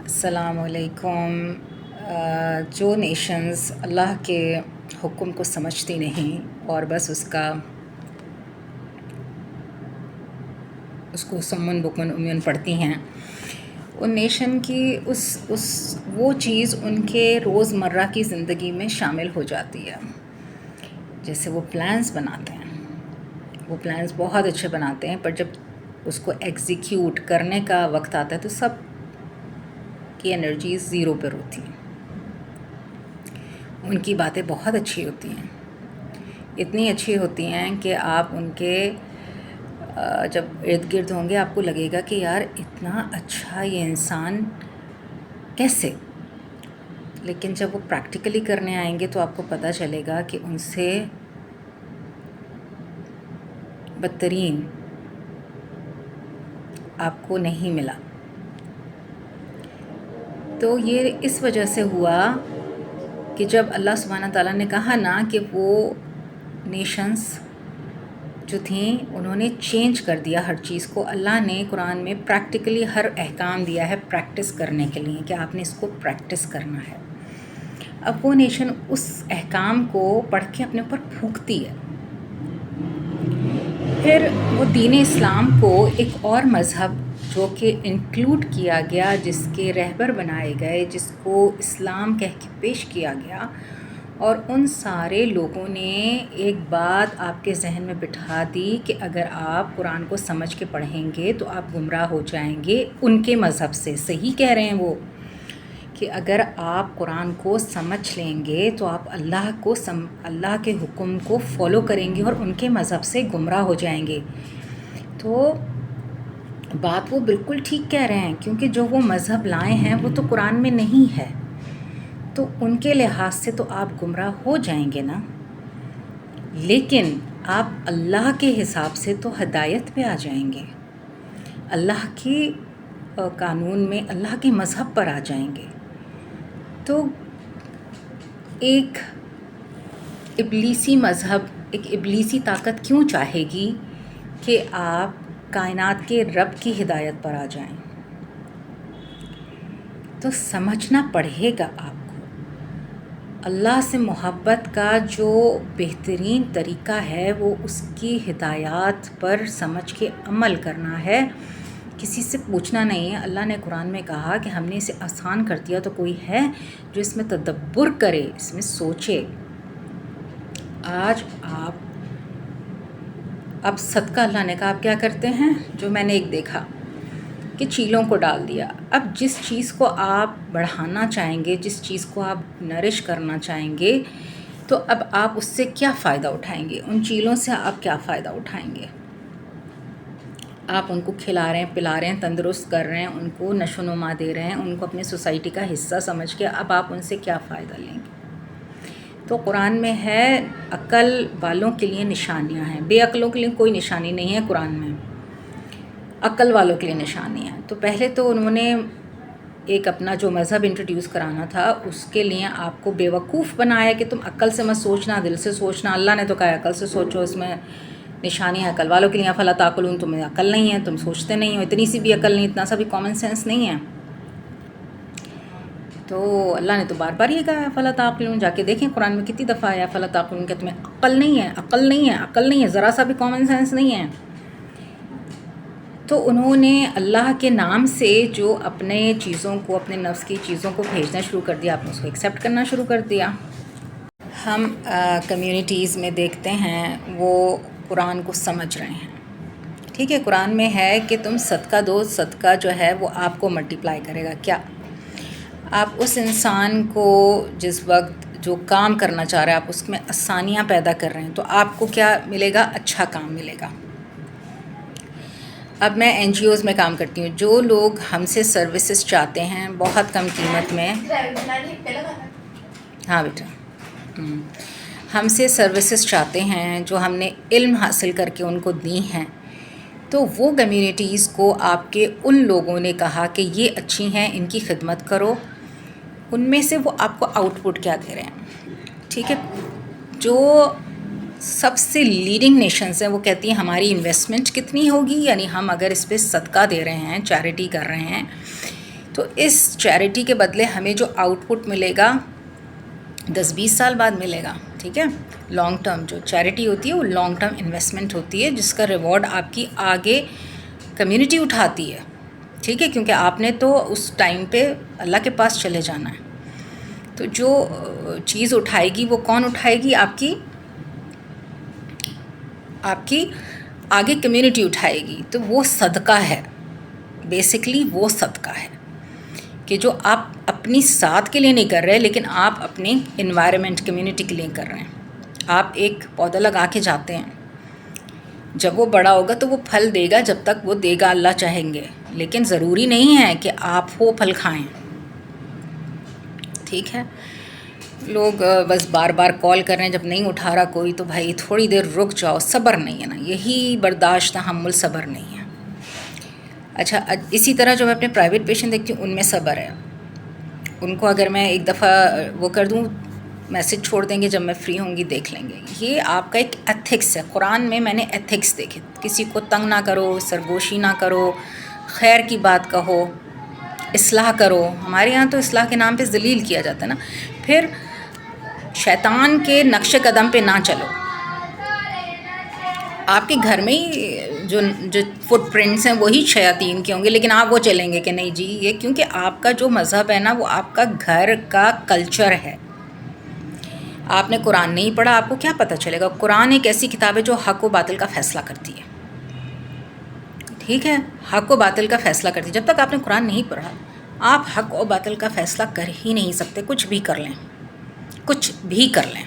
السلام علیکم۔ جو نیشنز اللہ کے حکم کو سمجھتی نہیں اور بس اس کو سمن بکمن امیون پڑھتی ہیں، ان نیشن کی وہ چیز ان کے روز مرہ کی زندگی میں شامل ہو جاتی ہے۔ جیسے وہ پلانز بناتے ہیں، وہ پلانز بہت اچھے بناتے ہیں، پر جب اس کو ایگزیکیوٹ کرنے کا وقت آتا ہے تو سب کی انرجیز زیرو پر ہوتی ہیں۔ ان کی باتیں بہت اچھی ہوتی ہیں، اتنی اچھی ہوتی ہیں کہ آپ ان کے جب ارد گرد ہوں گے آپ کو لگے گا کہ یار اتنا اچھا یہ انسان کیسے، لیکن جب وہ پریکٹیکلی کرنے آئیں گے تو آپ کو پتہ چلے گا کہ ان سے بدترین آپ کو نہیں ملا۔ تو یہ اس وجہ سے ہوا کہ جب اللہ سبحانہ تعالیٰ نے کہا نا کہ وہ نیشنز جو تھیں انہوں نے چینج کر دیا ہر چیز کو، اللہ نے قرآن میں پریکٹیکلی ہر احکام دیا ہے پریکٹس کرنے کے لیے کہ آپ نے اس کو پریکٹس کرنا ہے۔ اب وہ نیشن اس احکام کو پڑھ کے اپنے اوپر پھونکتی ہے، پھر وہ دین اسلام کو ایک اور مذہب جو کہ انکلوڈ کیا گیا، جس کے رہبر بنائے گئے، جس کو اسلام کہہ کے پیش کیا گیا، اور ان سارے لوگوں نے ایک بات آپ کے ذہن میں بٹھا دی کہ اگر آپ قرآن کو سمجھ کے پڑھیں گے تو آپ گمراہ ہو جائیں گے ان کے مذہب سے۔ صحیح کہہ رہے ہیں وہ کہ اگر آپ قرآن کو سمجھ لیں گے تو آپ اللہ کے حکم کو فالو کریں گے اور ان کے مذہب سے گمراہ ہو جائیں گے۔ تو بات وہ بالکل ٹھیک کہہ رہے ہیں، کیونکہ جو وہ مذہب لائے ہیں وہ تو قرآن میں نہیں ہے، تو ان کے لحاظ سے تو آپ گمراہ ہو جائیں گے نا، لیکن آپ اللہ کے حساب سے تو ہدایت پہ آ جائیں گے، اللہ کے قانون میں اللہ کے مذہب پر آ جائیں گے۔ تو ایک ابلیسی مذہب، ایک ابلیسی طاقت کیوں چاہے گی کہ آپ کائنات کے رب کی ہدایت پر آ جائیں؟ تو سمجھنا پڑے گا آپ کو اللہ سے محبت کا جو بہترین طریقہ ہے وہ اس کی ہدایات پر سمجھ کے عمل کرنا ہے، کسی سے پوچھنا نہیں ہے۔ اللہ نے قرآن میں کہا کہ ہم نے اسے آسان کر دیا، تو کوئی ہے جو اس میں تدبر کرے، اس میں سوچے۔ آج اب صدقہ اللہ نے کہا آپ کیا کرتے ہیں، جو میں نے ایک دیکھا کہ چیلوں کو ڈال دیا۔ اب جس چیز کو آپ بڑھانا چاہیں گے، جس چیز کو آپ نرش کرنا چاہیں گے، تو اب آپ اس سے کیا فائدہ اٹھائیں گے؟ ان چیلوں سے آپ کیا فائدہ اٹھائیں گے؟ آپ ان کو کھلا رہے ہیں، پلا رہے ہیں، تندرست کر رہے ہیں، ان کو نشو و نما دے رہے ہیں، ان کو اپنے سوسائٹی کا حصہ سمجھ کے، اب آپ ان سے کیا فائدہ لیں گے؟ تو قرآن میں ہے عقل والوں کے لیے نشانیاں ہیں، بے عقلوں کے لیے کوئی نشانی نہیں ہے قرآن میں، عقل والوں کے لیے نشانیاں ہیں۔ تو پہلے تو انہوں نے ایک اپنا جو مذہب انٹروڈیوس کرانا تھا اس کے لیے آپ کو بیوقوف بنایا کہ تم عقل سے مت سوچنا، دل سے سوچنا۔ اللہ نے تو کہا عقل سے سوچو، اس میں نشانی ہے عقل والوں کے لیے، فلا تعقلون، تمہیں عقل نہیں ہے، تم سوچتے نہیں ہو، اتنی سی بھی عقل نہیں، اتنا سا بھی کامن سینس نہیں ہے۔ تو اللہ نے تو بار بار یہ کہا ہے فلا تعقلون، جا کے دیکھیں قرآن میں کتنی دفعہ آیا فلا تعقلون، کہ تمہیں عقل نہیں ہے، عقل نہیں ہے، عقل نہیں ہے، ذرا سا بھی کامن سینس نہیں ہے۔ تو انہوں نے اللہ کے نام سے جو اپنے چیزوں کو، اپنے نفس کی چیزوں کو بھیجنا شروع کر دیا، آپ نے اس کو ایکسیپٹ کرنا شروع کر دیا۔ ہم کمیونٹیز میں دیکھتے ہیں وہ قرآن کو سمجھ رہے ہیں، ٹھیک ہے، قرآن میں ہے کہ تم صدقہ دو، صدقہ جو ہے وہ آپ کو ملٹیپلائی کرے گا۔ کیا آپ اس انسان کو جس وقت جو کام کرنا چاہ رہے ہیں آپ اس میں آسانیاں پیدا کر رہے ہیں تو آپ کو کیا ملے گا؟ اچھا کام ملے گا۔ اب میں این جی اوز میں کام کرتی ہوں، جو لوگ ہم سے سروسز چاہتے ہیں بہت کم قیمت میں، ہاں بیٹا، ہم سے سروسز چاہتے ہیں جو ہم نے علم حاصل کر کے ان کو دی ہیں، تو وہ کمیونٹیز کو آپ کے ان لوگوں نے کہا کہ یہ اچھی ہیں، ان کی خدمت کرو، ان میں سے وہ آپ کو آؤٹ پٹ کیا دے رہے ہیں، ٹھیک ہے۔ جو سب سے لیڈنگ نیشنز ہیں وہ کہتی ہیں ہماری انویسٹمنٹ کتنی ہوگی، یعنی ہم اگر اس پہ صدقہ دے رہے ہیں، چیریٹی کر رہے ہیں، تو اس چیریٹی کے بدلے ہمیں جو آؤٹ پٹ ملے گا 10-20 سال بعد ملے گا، ٹھیک ہے. لانگ ٹرم جو چیریٹی ہوتی ہے وہ لانگ ٹرم انویسٹمنٹ ہوتی ہے، جس کا ریوارڈ آپ کی آگے کمیونٹی اٹھاتی ہے، ٹھیک ہے، کیونکہ آپ نے تو اس ٹائم پہ اللہ کے پاس چلے جانا ہے. تو جو چیز اٹھائے گی وہ کون اٹھائے گی؟ آپ کی آگے کمیونٹی اٹھائے گی. تو وہ صدقہ ہے، بیسکلی وہ صدقہ ہے کہ جو آپ اپنی ساتھ کے لیے نہیں کر رہے، لیکن آپ اپنے انوائرمنٹ کمیونٹی کے لیے کر رہے ہیں. آپ ایک پودا لگا کے جاتے ہیں، جب وہ بڑا ہوگا تو وہ پھل دے گا، جب تک وہ دے گا اللہ چاہیں گے، لیکن ضروری نہیں ہے کہ آپ وہ پھل کھائیں، ٹھیک ہے. لوگ بس بار بار کال کر رہے ہیں، جب نہیں اٹھا رہا کوئی تو بھائی تھوڑی دیر رک جاؤ، صبر نہیں ہے نا، یہی برداشت تحمل صبر نہیں ہے. اچھا، اسی طرح جو میں اپنے پرائیویٹ پیشنٹ دیکھتی ہوں ان میں صبر ہے. ان کو اگر میں ایک دفعہ وہ کر دوں، میسج چھوڑ دیں گے جب میں فری ہوں گی دیکھ لیں گے. یہ آپ کا ایک ایتھکس ہے. قرآن میں نے ایتھکس دیکھے، کسی کو تنگ نہ کرو، سرگوشی نہ کرو، خیر کی بات کہو، اصلاح کرو. ہمارے یہاں تو اصلاح کے نام پہ ذلیل کیا جاتا ہے نا. پھر شیطان کے نقش قدم پہ نہ چلو. آپ کے گھر میں ہی جو فٹ پرنٹس ہیں وہی شیاطین کے ہوں گے، لیکن آپ وہ چلیں گے کہ نہیں جی یہ، کیونکہ آپ کا جو مذہب ہے نا وہ آپ کا گھر کا کلچر ہے. آپ نے قرآن نہیں پڑھا، آپ کو کیا پتہ چلے گا؟ قرآن ایک ایسی کتاب ہے جو حق و باطل کا فیصلہ کرتی ہے، ٹھیک ہے، حق و باطل کا فیصلہ کرتی ہے. جب تک آپ نے قرآن نہیں پڑھا آپ حق و باطل کا فیصلہ کر ہی نہیں سکتے. کچھ بھی کر لیں، کچھ بھی کر لیں.